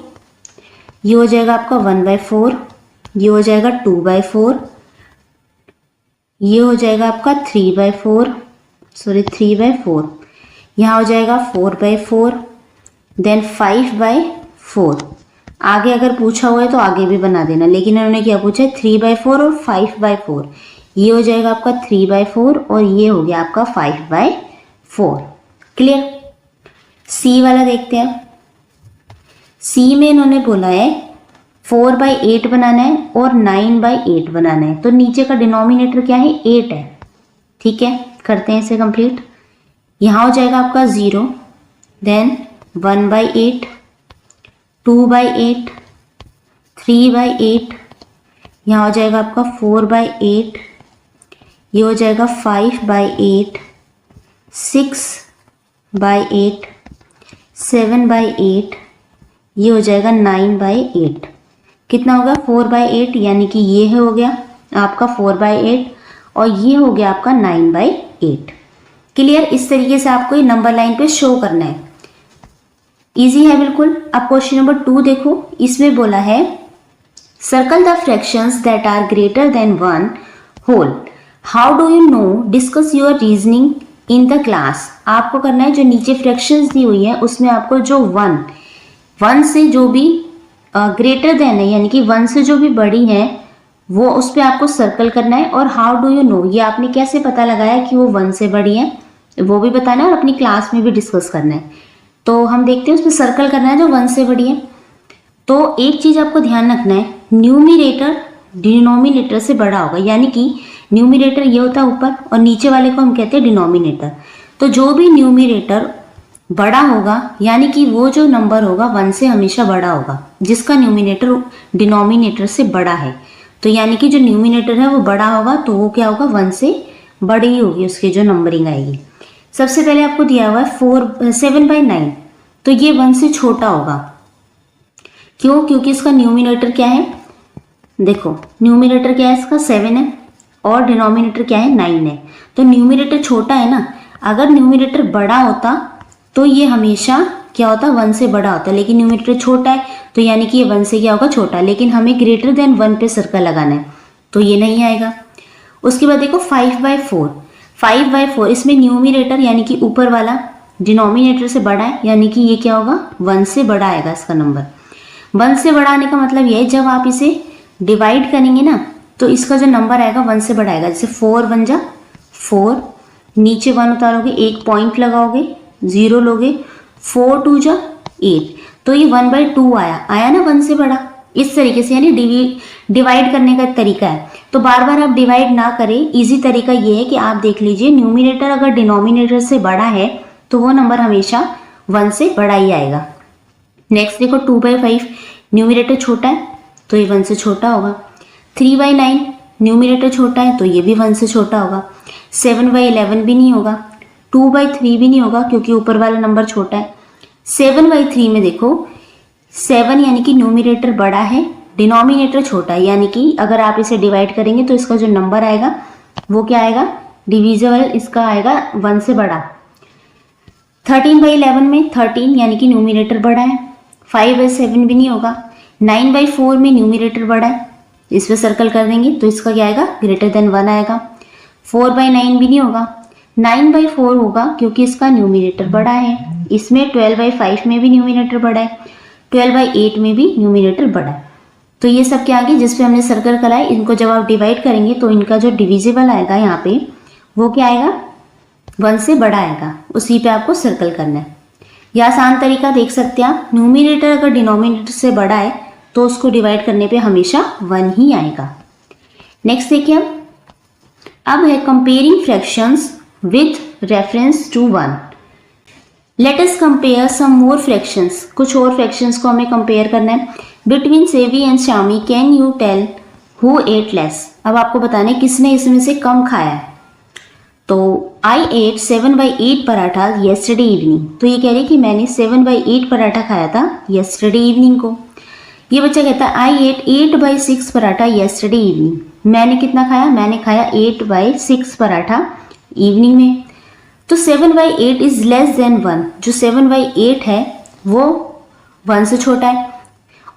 S1: ये हो जाएगा आपका 1/4, ये हो जाएगा 2/4, ये हो जाएगा आपका 3/4, यहाँ हो जाएगा 4/4, देन 5/4। आगे अगर पूछा हुआ है तो आगे भी बना देना, लेकिन उन्होंने क्या पूछा है 3/4 और 5/4। ये हो जाएगा आपका 3/4 और ये हो गया आपका 5/4। क्लियर। सी वाला देखते हैं। सी में इन्होंने बोला है 4/8 बनाना है और 9/8 बनाना है। तो नीचे का डिनोमिनेटर क्या है 8 है। ठीक है, करते हैं इसे कंप्लीट। यहाँ हो जाएगा आपका 0, देन 1/8, 2/8, 3/8, यहाँ हो जाएगा आपका 4/8, ये हो जाएगा 5/8, 6/8, 7/8, ये हो जाएगा 9/8। कितना होगा 4/8, यानी कि ये हो गया आपका 4/8 और ये हो गया आपका 9/8। क्लियर। इस तरीके से आपको ये नंबर लाइन पे शो करना है। इजी है बिल्कुल। अब क्वेश्चन नंबर 2 देखो, इसमें बोला है circle the fractions that are greater than 1 whole, how do you know, discuss your reasoning in the class. आपको करना है जो नीचे फ्रैक्शंस दी हुई है उसमें आपको जो 1 से जो भी ग्रेटर देन है, यानी कि 1 से जो भी बड़ी है वो उस पर आपको सर्कल करना है। और हाउ डू यू नो, ये आपने कैसे पता लगाया कि वो 1 से बड़ी है, वो भी बताना है और अपनी क्लास में भी डिस्कस करना है। तो हम देखते हैं उस पर सर्कल करना है जो 1 से बड़ी है। तो एक चीज़ आपको ध्यान रखना है, न्यूमिनेटर डिनोमिनेटर से बड़ा होगा, यानी कि न्यूमिनेटर ये होता है ऊपर और नीचे वाले को हम कहते हैं डिनोमिनेटर। तो जो भी न्यूमिनेटर बड़ा होगा यानी कि वो जो नंबर होगा 1 से हमेशा बड़ा होगा, जिसका न्यूमिनेटर डिनोमिनेटर से बड़ा है। तो यानी कि जो न्यूमिनेटर है वो बड़ा होगा तो वो क्या होगा 1 से बड़ी ही होगी उसकी जो नंबरिंग आएगी। सबसे पहले आपको दिया हुआ है 7/9, तो ये 1 से छोटा होगा। क्यों? क्योंकि इसका न्यूमिनेटर क्या है, देखो न्यूमिनेटर क्या है इसका 7 है और डिनोमिनेटर क्या है 9 है। तो न्यूमिनेटर छोटा है ना, अगर न्यूमिनेटर बड़ा होता तो ये हमेशा क्या होता 1 से बड़ा होता, लेकिन न्यूमिनेटर छोटा है तो यानी कि ये 1 से क्या होगा छोटा, लेकिन हमें ग्रेटर देन 1 पे सर्कल लगाना है तो ये नहीं आएगा। उसके बाद देखो 5/4, इसमें न्यूमिनेटर यानी कि ऊपर वाला डिनोमिनेटर से बड़ा है, यानी कि ये क्या होगा 1 से बड़ा आएगा इसका नंबर। 1 से बड़ा आने का मतलब ये है जब आप इसे डिवाइड करेंगे ना तो इसका जो नंबर आएगा 1 से बड़ा आएगा। जैसे 4 बन जा 4, नीचे 1 उतारोगे, एक पॉइंट लगाओगे, 0 लोगे, 4 2 जा 8, तो ये 1/2 आया ना 1 से बड़ा। इस तरीके से यानी डिवाइड करने का तरीका है। तो बार बार आप डिवाइड ना करें, इजी तरीका ये है कि आप देख लीजिए न्यूमिनेटर अगर डिनोमिनेटर से बड़ा है तो वो नंबर हमेशा 1 से बड़ा ही आएगा। नेक्स्ट देखो 2/5, न्यूमिनेटर छोटा है तो ये 1 से छोटा होगा। 3/9, न्यूमिनेटर छोटा है तो ये भी 1 से छोटा होगा। 7/11 भी नहीं होगा, 2/3 भी नहीं होगा क्योंकि ऊपर वाला नंबर छोटा है। 7/3 में देखो 7 यानी कि न्यूमिनेटर बड़ा है डिनोमिनेटर छोटा है, यानी कि अगर आप इसे डिवाइड करेंगे तो इसका जो नंबर आएगा वो क्या आएगा, डिविजिबल इसका आएगा 1 से बड़ा। 13/11 में 13 यानी कि न्यूमिनेटर बड़ा है। 5/7 भी नहीं होगा। 9/4 में न्यूमिनेटर बड़ा है, इस पर सर्कल कर देंगे तो इसका क्या आएगा, ग्रेटर देन 1 आएगा। 4/9 भी नहीं होगा। 9/4 होगा क्योंकि इसका न्यूमिनेटर बड़ा है। इसमें 12/5 में भी न्यूमिनेटर बड़ा है। 12/8 में भी न्यूमिनेटर बड़ा है। तो ये सब क्या आ गया, जिस पे हमने सर्कल करा है, इनको जब आप डिवाइड करेंगे तो इनका जो डिविजिबल आएगा यहाँ पे वो क्या आएगा, 1 से बड़ा आएगा। उसी पे आपको सर्कल करना है। या आसान तरीका देख सकते हैं आप, न्यूमिनेटर अगर डिनोमिनेटर से बड़ा है तो उसको डिवाइड करने पे हमेशा 1 ही आएगा। नेक्स्ट देखिए अब है comparing fractions with reference to 1। Let us compare some more fractions. कुछ और फ्रैक्शंस को हमें कंपेयर करना है। Between Savi and Shami can you tell who ate less. अब आपको बताना है किसने इसमें से कम खाया है। तो आई एट 7/8 पराठा येस्टरडे इवनिंग। तो ये कह रही कि मैंने 7/8 पराठा खाया था येस्टरडे इवनिंग को। ये बच्चा कहता है आई एट 8/6 पराठा येस्टरडे इवनिंग। मैंने कितना खाया, मैंने खाया 8/6 पराठा इवनिंग में। तो 7/8 इज लेस देन 1। जो 7/8 है वो 1 से छोटा है।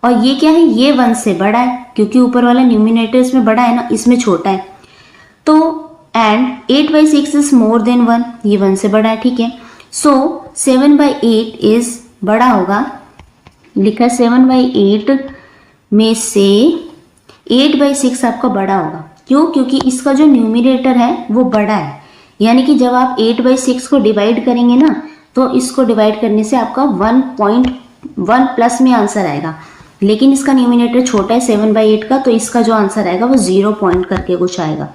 S1: और ये क्या है, ये 1 से बड़ा है क्योंकि ऊपर वाला न्यूमिनेटर इसमें बड़ा है ना, इसमें छोटा है। तो एंड 8/6 इज मोर देन 1, ये 1 से बड़ा है, ठीक है। सो 7/8 इज बड़ा होगा, लिखा 7/8 में से 8/6 आपका बड़ा होगा। क्यों, क्योंकि इसका जो न्यूमिनेटर है वो बड़ा है। यानी कि जब आप 8/6 को डिवाइड करेंगे ना तो इसको डिवाइड करने से आपका 1.1 प्लस में आंसर आएगा। लेकिन इसका न्यूमिनेटर छोटा है 7/8 का, तो इसका जो आंसर आएगा वो 0 पॉइंट करके कुछ आएगा।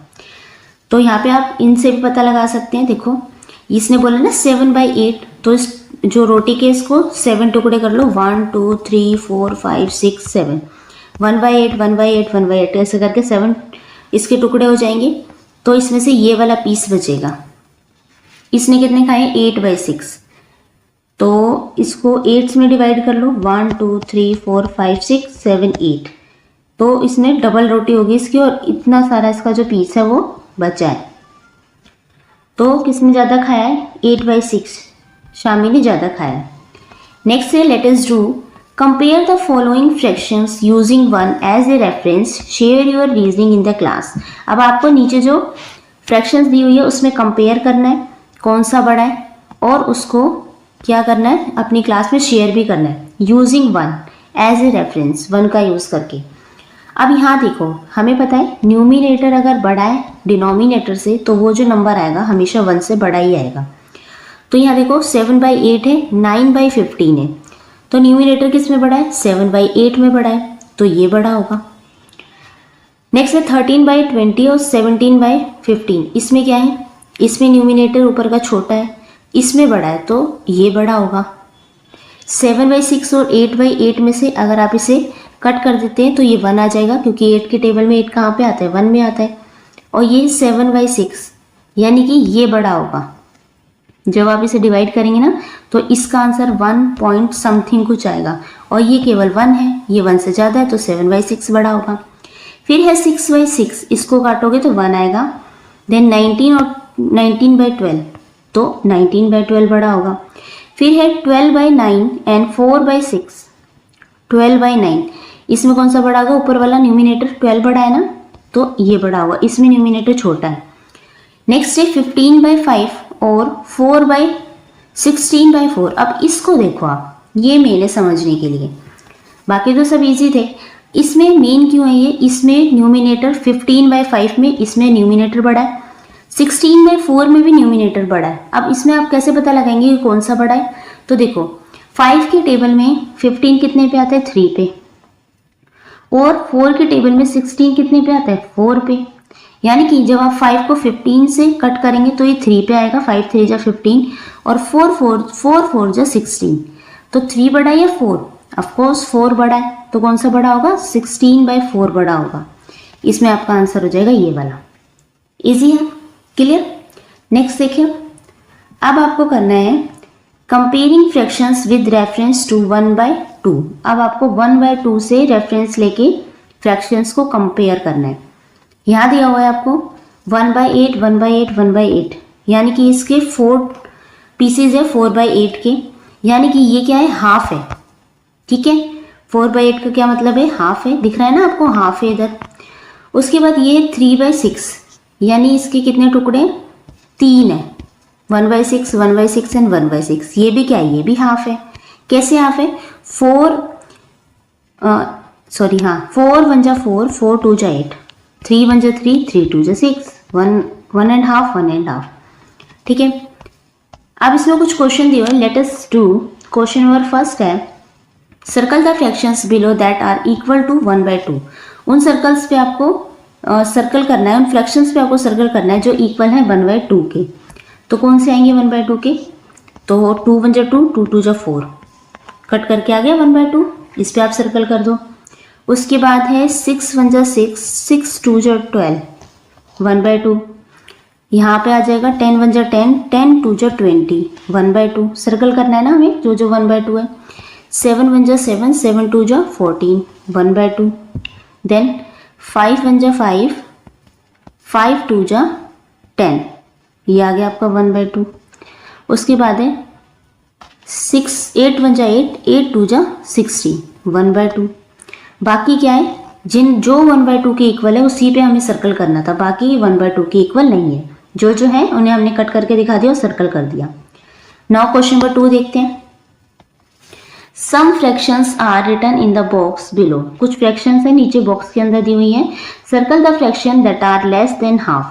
S1: तो यहाँ पे आप इनसे भी पता लगा सकते हैं। देखो इसने बोला ना 7/8, तो इस जो रोटी के इसको 7 टुकड़े कर लो, 1 2 3 4 5 6 7, 1/8 1/8 1/8 ऐसे करके 7 इसके टुकड़े हो जाएंगे। तो इसमें से ये वाला पीस बचेगा। इसने कितने खाए, 8/6। तो इसको 8 में डिवाइड कर लो, 1 2 3 4 5 6 7 8। तो इसमें डबल रोटी होगी इसकी और इतना सारा इसका जो पीस है वो बचा है। तो किसने ज़्यादा खाया है, 8/6 शामी ने ज़्यादा खाया है। नेक्स्ट है let us do compare the following fractions using 1 as a reference, share your reasoning in the class. अब आपको नीचे जो फ्रैक्शंस दी हुई है उसमें कंपेयर करना है कौन सा बड़ा है और उसको क्या करना है, अपनी क्लास में शेयर भी करना है यूजिंग 1 एज ए रेफरेंस, 1 का यूज़ करके। अब यहाँ देखो हमें पता है न्यूमिनेटर अगर बड़ा है डिनोमिनेटर से तो वो जो नंबर आएगा हमेशा 1 से बड़ा ही आएगा। तो यहाँ देखो 7/8 है, 9/15 है, तो न्यूमिनेटर किस में बड़ा है, 7/8 में बड़ा है, तो ये बड़ा होगा। नेक्स्ट है 13/20 और 17/15। इसमें क्या है, इसमें न्यूमिनेटर ऊपर का छोटा है, इसमें बड़ा है, तो ये बड़ा होगा। 7/6 और 8/8 में से अगर आप इसे कट कर देते हैं तो ये 1 आ जाएगा, क्योंकि 8 के टेबल में 8 कहाँ पे आता है, 1 में आता है। और ये 7/6 यानी कि ये बड़ा होगा। जब आप इसे डिवाइड करेंगे ना तो इसका आंसर 1 पॉइंट समथिंग कुछ आएगा, और ये केवल 1 है, ये 1 से ज़्यादा है तो 7/6 बड़ा होगा। फिर है 6/6, इसको काटोगे तो 1 आएगा। देन 19 और 19/12, तो 19/12 बड़ा होगा। फिर है 12/9 एंड 4/6, 12/9, इसमें कौन सा बड़ा होगा, ऊपर वाला न्यूमिनेटर 12 बड़ा है ना, तो ये बड़ा होगा, इसमें न्यूमिनेटर छोटा है। नेक्स्ट है 15/5 और 16/4। अब इसको देखो आप, ये मेन है समझने के लिए, बाकी तो सब इजी थे। इसमें मेन क्यों है ये, इसमें न्यूमिनेटर 15/5 में इसमें न्यूमिनेटर बड़ा है, 16/4 में भी न्यूमिनेटर बड़ा है। अब इसमें आप कैसे पता लगाएंगे कि कौन सा बड़ा है, तो देखो 5 के टेबल में 15 कितने पे आता है, 3 पे, और 4 के टेबल में 16 कितने पे आता है, 4 पे। यानी कि जब आप 5 को 15 से कट करेंगे तो ये 3 पे आएगा, 5 3 जा 15 और 4 4 जा 16, तो 3 बड़ा है या 4, ऑफकोर्स 4 बड़ा है, तो कौन सा बड़ा होगा, 16/4 बड़ा होगा। इसमें आपका आंसर हो जाएगा ये वाला। इजी है, क्लियर। नेक्स्ट देखिए, अब आपको करना है comparing fractions with reference to 1/2। अब आपको 1/2 से रेफरेंस लेके फ्रैक्शंस को कंपेयर करना है। यहाँ दिया हुआ है आपको 1/8 1/8 1/8, यानी कि इसके 4 पीसेज है 4/8 के, यानी कि ये क्या है, हाफ है। ठीक है, 4/8 का क्या मतलब है, हाफ है, दिख रहा है ना आपको, हाफ है इधर। उसके बाद ये 3/6, यानी इसके कितने टुकड़े, 3 है, 1/6 1/6 एंड 1/6। ये भी क्या है, ये भी हाफ है। कैसे हाफ है, 4 1 जा 4 4 2 जा 8, 3 1 जा 3 3 2 जा 6, 1 and half 1 and half। ठीक है, अब इसमें कुछ क्वेश्चन दिए हुए, let us do. Question number first है, circle the fractions below that are equal to 1/2। उन सर्कल्स पे आपको सर्कल करना है, उन फ्रैक्शंस पे आपको सर्कल करना है जो इक्वल है 1/2 के। तो कौन से आएंगे 1/2 के, तो 2 1 जा 2 2 2 जा 4, कट करके आ गया 1/2, इस पे आप सर्कल कर दो। उसके बाद है 6 1 जा 6 6 2 जा 12, 1/2। यहाँ पे आ जाएगा 10 1 जा 10 10 2 जा 20, 1/2। सर्कल करना है ना हमें जो जो 1/2 है। 7 1 जा 7 7 2 जा 14, 1/2। देन 5 1 जा 5 5 2 जा 10, ये आ गया आपका 1/2। उसके बाद है 8 1 जा 8 8 2 जा 60, 1/2। बाकी क्या है, जो 1/2 के इक्वल है उसी पे हमें सर्कल करना था, बाकी 1/2 के इक्वल नहीं है। जो जो है उन्हें हमने कट करके दिखा दिया और सर्कल कर दिया। नाउ क्वेश्चन नंबर 2 देखते हैं। Some fractions are written in the box below. कुछ फ्रैक्शंस है नीचे बॉक्स के अंदर दी हुई है। Circle the fraction that are less than half.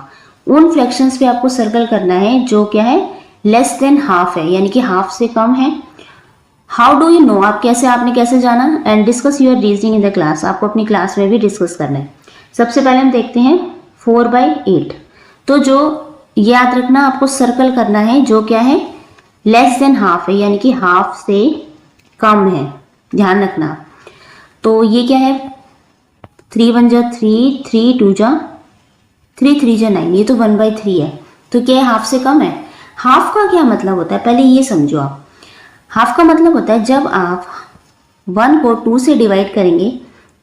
S1: उन फ्रैक्शंस पे आपको सर्कल करना है जो क्या है, लेस देन हाफ है, यानी कि हाफ से कम है। हाउ डू यू नो, आपने कैसे जाना, and discuss your reasoning in the class. आपको अपनी क्लास में भी डिस्कस करना है। सबसे पहले हम देखते हैं 4/8। तो जो याद रखना, आपको सर्कल करना है जो क्या है, लेस देन हाफ है, यानी कि हाफ से कम है, ध्यान रखना। तो ये क्या है, 3 1 जा 3 3 2 जा 3 3 जा 9, ये तो 1/3 है। तो क्या है, हाफ से कम है। हाफ का क्या मतलब होता है, पहले ये समझो आप। हाफ का मतलब होता है जब आप 1 को 2 से डिवाइड करेंगे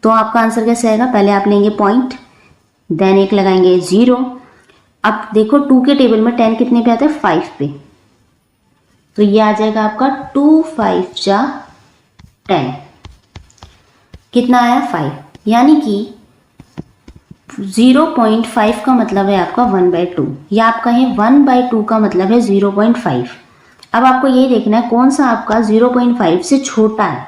S1: तो आपका आंसर कैसे आएगा, पहले आप लेंगे पॉइंट, देन एक लगाएंगे 0। अब देखो 2 के टेबल में 10 कितने पे आता है, 5 पे, तो ये आ जाएगा आपका 2 5 जा 10, कितना आया 5, यानी कि 0.5 का मतलब है आपका 1/2, या आपका है 1/2 का मतलब है 0.5। अब आपको ये देखना है कौन सा आपका 0.5 से छोटा है।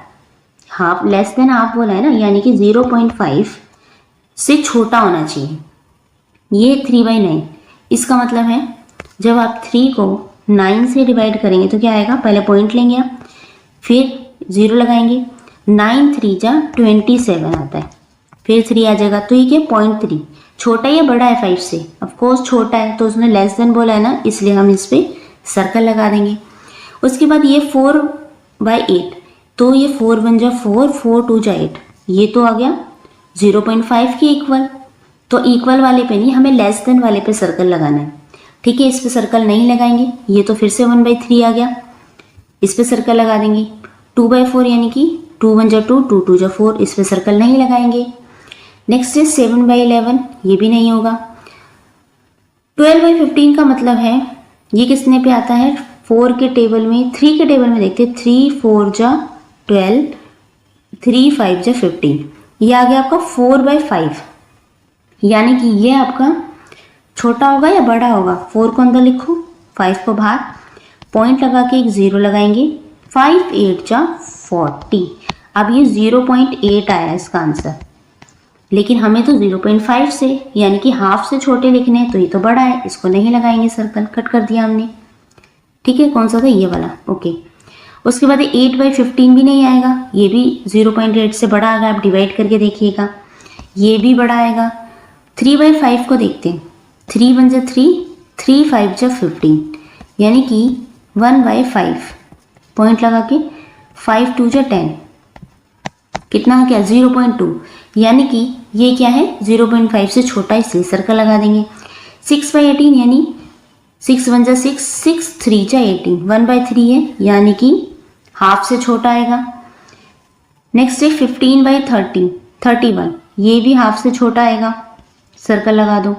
S1: हाफ लेस देन हाफ बोला है ना, यानी कि 0.5 से छोटा होना चाहिए। ये 3/9, इसका मतलब है जब आप 3 को 9 से डिवाइड करेंगे तो क्या आएगा, पहले पॉइंट लेंगे आप, फिर 0 लगाएंगे, 9 3 जा 27 आता है, फिर 3 आ जाएगा, तो ये क्या 0.3, छोटा या बड़ा है 5 से, ऑफकोर्स छोटा है, तो उसने लेस देन बोला है ना, इसलिए हम इस पर सर्कल लगा देंगे। उसके बाद ये 4/8, तो ये 4 1 जा 4 4 2 जा 8, ये तो आ गया 0.5 के इक्वल। तो इक्वल वाले पे नहीं, हमें लेस देन वाले पे सर्कल लगाना है। ठीक है, इस पे सर्कल नहीं लगाएंगे, ये तो फिर से 1/3 आ गया, इस पे सर्कल लगा देंगे। 2/4 यानी कि 2 1 जा 2 2 2 जा 4, इस पे सर्कल नहीं लगाएंगे। नेक्स्ट है 7/11, ये भी नहीं होगा। 12/15 का मतलब है, ये किसने पे आता है, 4 के टेबल में, 3 के टेबल में देखते हैं, 3 4 जा 12 3 5 जा 15, ये आ गया आपका 4/5, यानी कि ये आपका छोटा होगा या बड़ा होगा। 4 को अंदर लिखो, 5 को बाहर, पॉइंट लगा के एक 0 लगाएंगे, 5 8 जा 40। अब ये 0.8 आया इसका आंसर, लेकिन हमें तो 0.5 से यानी कि हाफ से छोटे लिखने हैं, तो ये तो बड़ा है, इसको नहीं लगाएंगे सर्कल, कट कर दिया हमने। ठीक है, कौन सा था, ये वाला, ओके। उसके बाद 8/15 भी नहीं आएगा, ये भी 0.8 से बड़ा आएगा, आप डिवाइड करके देखिएगा, ये भी बड़ा आएगा। 3/5 को देखते हैं, 3 1 जा 3 3 5 जा 15, यानी कि 1/5, पॉइंट लगा के 5 2 जा 10, कितना क्या 0.2, यानी कि ये क्या है 0.5 से छोटा, इसलिए सर्कल लगा देंगे। 6/18 यानी 6 1 जा 6 6 3 जा 18, 1/3 है, यानी कि हाफ से छोटा आएगा। नेक्स्ट है 15/31, ये भी हाफ से छोटा आएगा, सर्कल लगा दो।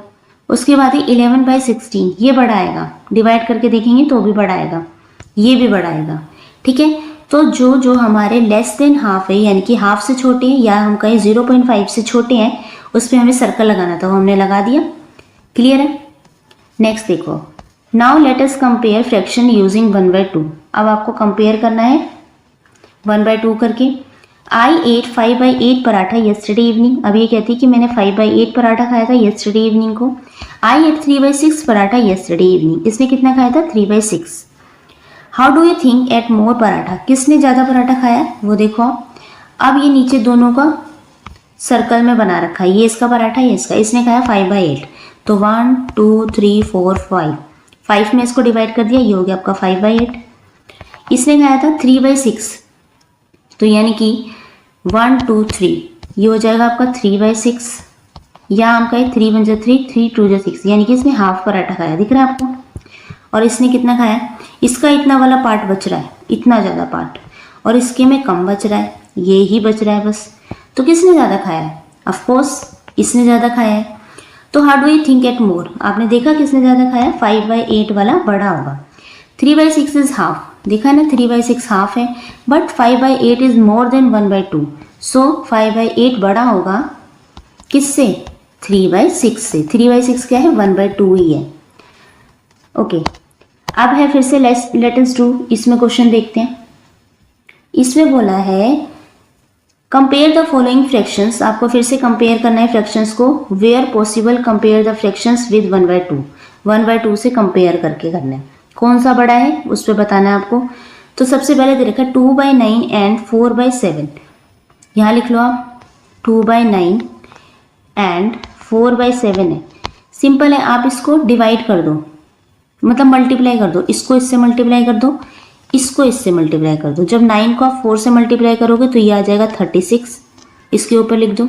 S1: उसके बाद है 11/16, ये बड़ा आएगा, डिवाइड करके देखेंगे तो भी बड़ा आएगा, ये भी बड़ा आएगा। ठीक है, तो जो जो हमारे लेस देन हाफ है यानी कि हाफ से छोटे हैं या हम कहें 0.5 से छोटे हैं, उस पर हमें सर्कल लगाना था, वो हमने लगा दिया। क्लियर है। नेक्स्ट देखो, now let us compare fraction using 1/2। अब आपको कंपेयर करना है 1/2 करके। I ate 5/8 paratha yesterday evening। अब ये कहती है कि मैंने 5/8 पराठा खाया था yesterday evening को। I ate 3/6 paratha yesterday evening। इसने कितना खाया था? 3/6। How do you think ate more paratha? किसने ज़्यादा पराठा खाया वो देखो। अब ये नीचे दोनों का सर्कल में बना रखा है, ये इसका पराठा, ये इसका। इसने खाया 5/8, तो 1 2 3 4 5, 5 में इसको डिवाइड कर दिया, ये हो गया आपका 5/8। इसने खाया था 3/6, तो यानी कि 1 2 3, ये हो जाएगा आपका 3/6, या हम कहें 3 1 3 3 2 6, यानी कि इसने हाफ पराठा खाया, दिख रहा है आपको। और इसने कितना खाया? इसका इतना वाला पार्ट बच रहा है, इतना ज़्यादा पार्ट, और इसके में कम बच रहा है, ये ही बच रहा है बस। तो किसने ज़्यादा खाया है? ऑफकोर्स इसने ज़्यादा खाया है। तो how do you think ate more? आपने देखा किसने ज़्यादा खाया? 5/8 वाला बड़ा होगा। 3/6 इज हाफ, देखा ना, 3/6 हाफ है, बट 5/8 इज मोर देन 1/2, सो 5/8 बड़ा होगा किससे? 3/6 से। 3/6 क्या है? 1/2 ही है। ओके, अब है फिर से लेट अस डू, इसमें क्वेश्चन देखते हैं। इसमें बोला है कंपेयर द फॉलोइंग फ्रैक्शंस। आपको फिर से कंपेयर करना है फ्रैक्शंस को। Where possible compare the fractions with 1/2, 1/2 से कंपेयर करके करना है। कौन सा बड़ा है उस पर बताना है आपको। तो सबसे पहले दे रखा 2/9 एंड 4/7, यहाँ लिख लो आप 2/9 एंड 4/7 है। सिंपल है, आप इसको डिवाइड कर दो, मतलब मल्टीप्लाई कर दो, इसको इससे मल्टीप्लाई कर दो, इसको इससे मल्टीप्लाई कर दो। जब 9 को आप 4 से मल्टीप्लाई करोगे तो ये आ जाएगा 36, इसके ऊपर लिख दो।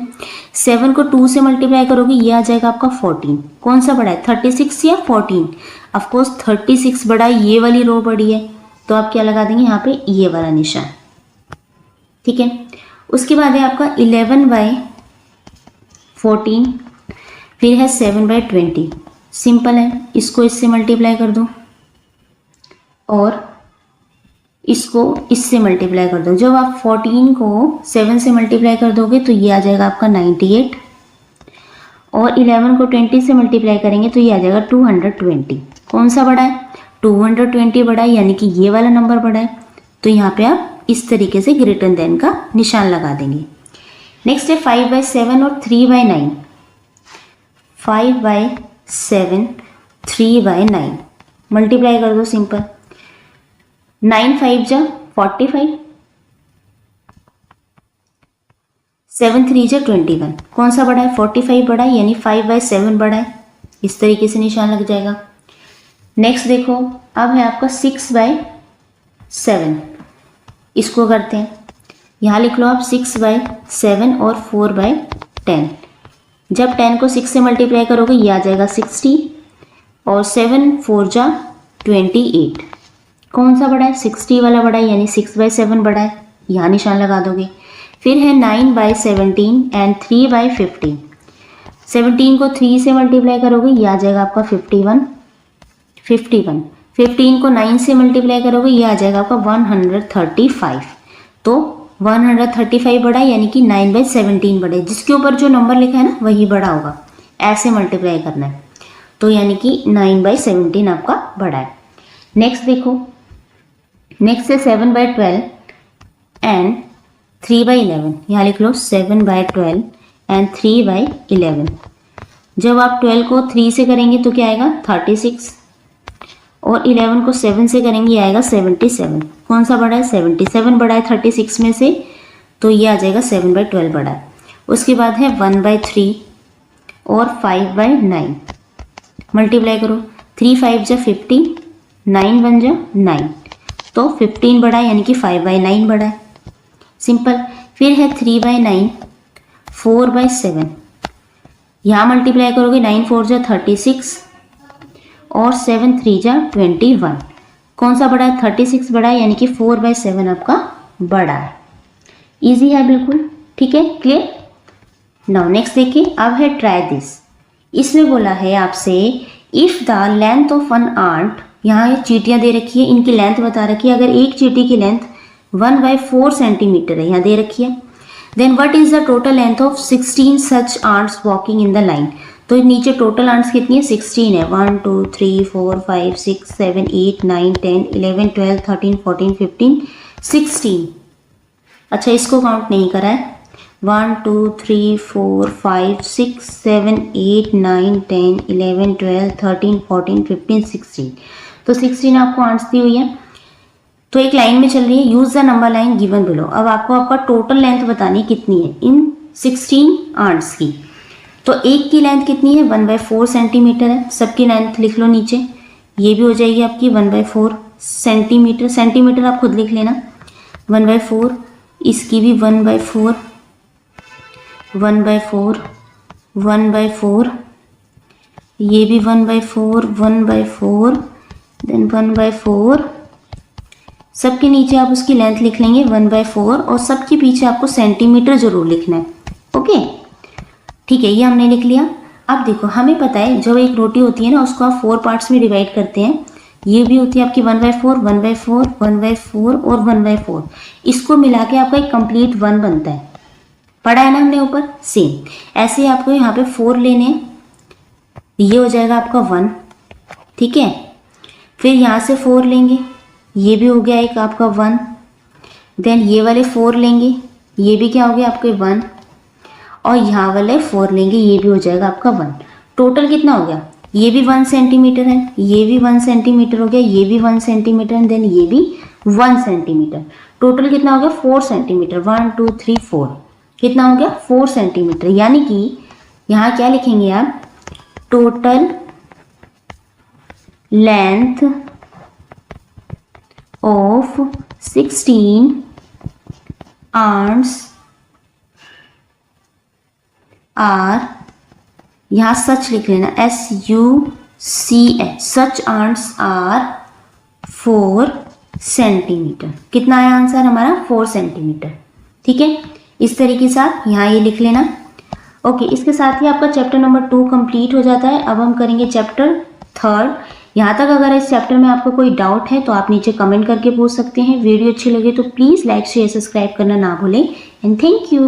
S1: 7 को 2 से मल्टीप्लाई करोगे, ये आ जाएगा आपका 14। कौन सा बड़ा है, 36 या 14? ऑफकोर्स 36 बड़ा है, ये वाली रो बड़ी है, तो आप क्या लगा देंगे यहाँ पे? ये वाला निशान। ठीक है, उसके बाद है आपका 11/14, फिर है 7/20। सिंपल है, इसको इससे मल्टीप्लाई कर दो और इसको इससे मल्टीप्लाई कर दो। जब आप 14 को 7 से मल्टीप्लाई कर दोगे तो ये आ जाएगा आपका 98, और 11 को 20 से मल्टीप्लाई करेंगे तो ये आ जाएगा 220। कौन सा बड़ा है? 220 बड़ा है, यानी कि ये वाला नंबर बड़ा है। तो यहाँ पे आप इस तरीके से ग्रेटर देन का निशान लगा देंगे। नेक्स्ट है 5/7 और 3/9। 5/7 3/9 मल्टीप्लाई कर दो सिंपल। 9 5 जा 45, 7 3 जा 21। कौन सा बड़ा है? 45 बड़ा है, यानी 5/7 बड़ा है। इस तरीके से निशान लग जाएगा। नेक्स्ट देखो, अब है आपका 6/7। इसको करते हैं, यहाँ लिख लो आप 6/7 और 4/10। जब 10 को 6 से मल्टीप्लाई करोगे ये आ जाएगा 60, और 7 4 जा 28। कौन सा बड़ा है? 60 वाला बड़ा है, यानी 6/7 बड़ा है, यहाँ निशान लगा दोगे। फिर है 9/17 एंड 3/15। 17 को 3 से मल्टीप्लाई करोगे, ये आ जाएगा आपका 51। 15 को 9 से मल्टीप्लाई करोगे, ये आ जाएगा आपका 135। तो 135 बड़ा है, यानी कि 9/17 बड़ा है। जिसके ऊपर जो नंबर लिखा है ना वही बड़ा होगा, ऐसे मल्टीप्लाई करना है। तो यानी कि 9/17 आपका बड़ा है। नेक्स्ट देखो, नेक्स्ट है 7/12 एंड 3/11। यहाँ लिख लो 7/12 एंड 3/11। जब आप 12 को 3 से करेंगे तो क्या आएगा? 36, और 11 को 7 से करेंगे ये आएगा 77। कौन सा बड़ा है? 77 बड़ा है 36 में से, तो ये आ जाएगा 7/12 बड़ा है। उसके बाद है 1/3 और 5/9 मल्टीप्लाई करो। 3 5 जा 15, 9 1 जा 9, तो 15 बड़ा है, यानी कि 5/9 बड़ा है। सिंपल। फिर है 3/9, 4/7। यहाँ मल्टीप्लाई करोगे, 9 4 जा 36, और 7 3 जा 21। कौन सा बड़ा है? 36 बड़ा है, यानी कि 4/7 आपका बड़ा है। इजी है बिल्कुल। ठीक है, क्लियर। नाउ नेक्स्ट देखिए, अब है ट्राई दिस। इसमें बोला है आपसे if the length of an ant, यहाँ ये चीटियाँ दे रखी है, इनकी लेंथ बता रखी है। अगर एक चीटी की लेंथ 1/4 सेंटीमीटर है, यहाँ दे रखी है, then what is the total length of 16 such ants walking in the line. तो नीचे टोटल आंट्स कितनी है, 16 है। 1 2 3 4 5 6 7 8 9 10 11 12 13 14 15 16। अच्छा, इसको काउंट नहीं करा है। 1 2 3 4 5 6 7 8 9 10 11 12 13 14 15 16। तो 16 आपको आंट्स दी हुई है, तो एक लाइन में चल रही है। Use the number line given below. अब आपको आपका टोटल लेंथ बतानी कितनी है इन 16 आंट्स की। तो एक की लेंथ कितनी है, 1/4 सेंटीमीटर है। सबकी लेंथ लिख लो नीचे, ये भी हो जाएगी आपकी 1/4 सेंटीमीटर। सेंटीमीटर आप खुद लिख लेना, 1/4, इसकी भी 1/4 1/4 1/4, ये भी 1/4 1/4 देन 1/4। सबके नीचे आप उसकी लेंथ लिख लेंगे 1/4 और सबके पीछे आपको सेंटीमीटर जरूर लिखना है। ओके, ठीक है, ये हमने लिख लिया। अब देखो, हमें पता है जब एक रोटी होती है ना, उसको आप 4 पार्ट्स में डिवाइड करते हैं। ये भी होती है आपकी 1/4 1/4 1/4 और 1/4। इसको मिला के आपका एक कंप्लीट 1 बनता है। पढ़ा है ना हमने ऊपर, सेम ऐसे ही आपको यहाँ पे 4 लेने हैं, ये हो जाएगा आपका 1। ठीक है, फिर यहाँ से 4 लेंगे, ये भी हो गया एक आपका 1। देन ये वाले 4 लेंगे, ये भी क्या हो गया आपके 1। और यहाँ वाले 4 लेंगे, ये भी हो जाएगा आपका 1। टोटल कितना हो गया, ये भी 1 सेंटीमीटर है, ये भी 1 सेंटीमीटर हो गया, ये भी 1 सेंटीमीटर है, देन ये भी 1 सेंटीमीटर। टोटल कितना हो गया, 4 सेंटीमीटर। 1 2 3 4 कितना हो गया, 4 सेंटीमीटर। यानी कि यहाँ क्या लिखेंगे आप, total length of 16 arms are, यहाँ सच लिख लेना, SUCH, such arms are 4 centimetre. कितना आया आंसर हमारा, 4 सेंटीमीटर। ठीक है, इस तरीके से आप यहाँ ये लिख लेना। ओके, इसके साथ ही आपका चैप्टर नंबर 2 कंप्लीट हो जाता है। अब हम करेंगे चैप्टर 3। यहाँ तक अगर इस चैप्टर में आपको कोई डाउट है तो आप नीचे कमेंट करके पूछ सकते हैं। वीडियो अच्छी लगे तो प्लीज़ लाइक शेयर सब्सक्राइब करना ना भूलें। And thank you.